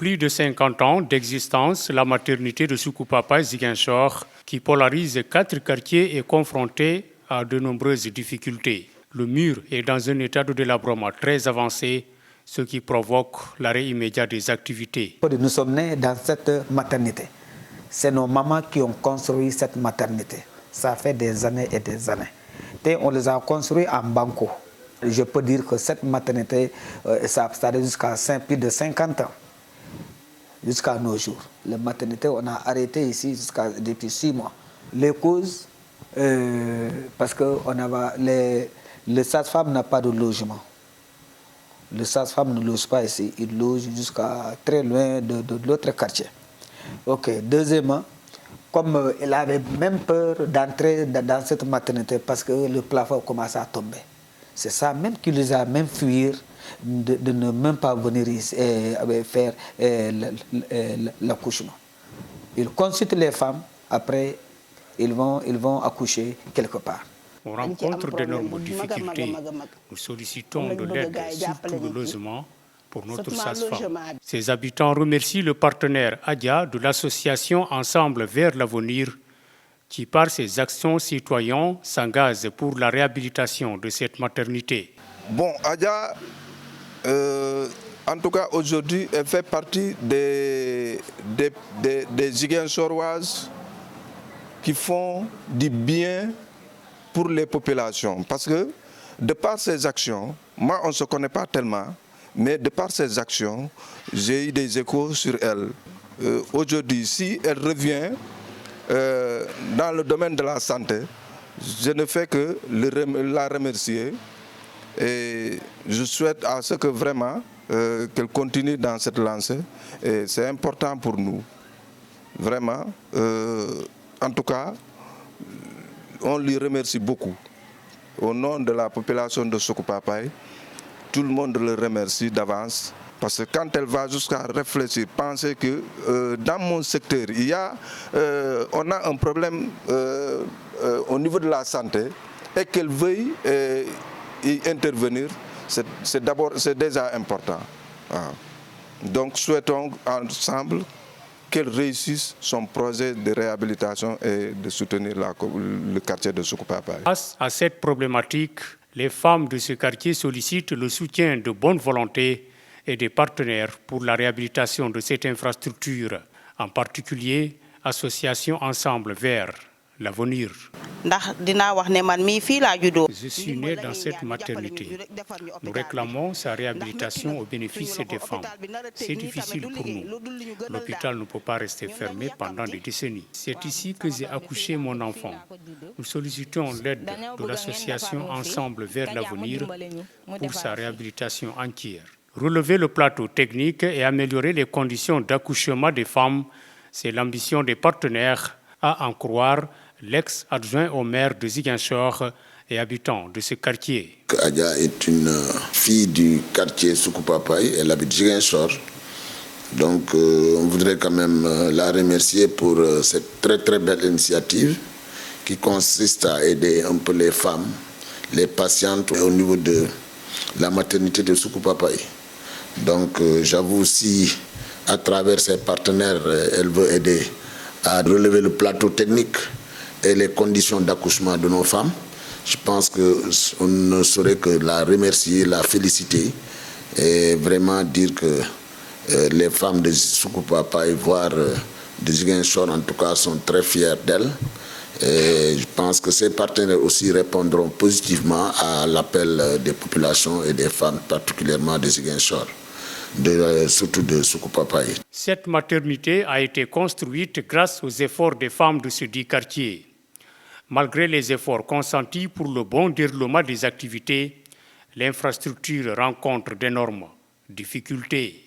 plus de 50 ans d'existence, la maternité de Soukoupapaye Ziguinchor, qui polarise 4 quartiers, est confrontée à de nombreuses difficultés. Le mur est dans un état de délabrement très avancé, ce qui provoque l'arrêt immédiat des activités. Nous sommes nés dans cette maternité. C'est nos mamans qui ont construit cette maternité. Ça fait des années et des années. Et on les a construits en banco. Je peux dire que cette maternité, ça a starté jusqu'à plus de 50 ans, jusqu'à nos jours. La maternité, on a arrêté ici depuis 6 mois. Les causes, parce que les sages-femmes n'ont pas de logement. Les sages-femmes ne logent pas ici, ils logent jusqu'à très loin de l'autre quartier. Ok. Deuxièmement, comme elle avait même peur d'entrer dans cette maternité parce que le plafond commençait à tomber. C'est ça même qui les a même fuir de ne même pas venir ici faire l'accouchement. Ils consultent les femmes, après ils vont accoucher quelque part. On rencontre d'énormes difficultés. Nous sollicitons de l'aide, surtout le logement, pour notre sage-femme. Ces habitants remercient le partenaire Adia de l'association Ensemble vers l'avenir, qui par ses actions citoyennes s'engage pour la réhabilitation de cette maternité. Bon, Adia, en tout cas aujourd'hui, elle fait partie des Ziguinchoroises qui font du bien pour les populations. Parce que de par ses actions, moi on ne se connaît pas tellement, mais de par ses actions, j'ai eu des échos sur elle. Aujourd'hui, si elle revient dans le domaine de la santé, je ne fais que la remercier et je souhaite à ce que vraiment qu'elle continue dans cette lancée. Et c'est important pour nous. Vraiment, en tout cas, on lui remercie beaucoup. Au nom de la population de Soukoupapaye, tout le monde le remercie d'avance. Parce que quand elle va jusqu'à réfléchir, penser que dans mon secteur, on a un problème au niveau de la santé et qu'elle veuille y intervenir, c'est déjà important. Voilà. Donc souhaitons ensemble qu'elle réussisse son projet de réhabilitation et de soutenir le quartier de Soukoupapaye. Face à cette problématique, les femmes de ce quartier sollicitent le soutien de bonne volonté et des partenaires pour la réhabilitation de cette infrastructure, en particulier Association Ensemble vers l'avenir. Je suis né dans cette maternité. Nous réclamons sa réhabilitation au bénéfice des femmes. C'est difficile pour nous. L'hôpital ne peut pas rester fermé pendant des décennies. C'est ici que j'ai accouché mon enfant. Nous sollicitons l'aide de l'association Ensemble vers l'avenir pour sa réhabilitation entière. Relever le plateau technique et améliorer les conditions d'accouchement des femmes, c'est l'ambition des partenaires, à en croire l'ex-adjoint au maire de Ziguinchor et habitant de ce quartier. Adia est une fille du quartier Soukoupapaye, elle habite Ziguinchor. Donc on voudrait quand même la remercier pour cette très très belle initiative qui consiste à aider un peu les femmes, les patientes au niveau de la maternité de Soukoupapaye. Donc j'avoue aussi, à travers ses partenaires, elle veut aider à relever le plateau technique et les conditions d'accouchement de nos femmes. Je pense qu'on ne saurait que la remercier, la féliciter et vraiment dire que les femmes de Soukoupapaye, voire de Ziguinchor en tout cas, sont très fiers d'elle. Et je pense que ces partenaires aussi répondront positivement à l'appel des populations et des femmes, particulièrement de Ziguinchor, surtout de Soukoupapaye. Cette maternité a été construite grâce aux efforts des femmes de ce dit quartier. Malgré les efforts consentis pour le bon déroulement des activités, l'infrastructure rencontre d'énormes difficultés.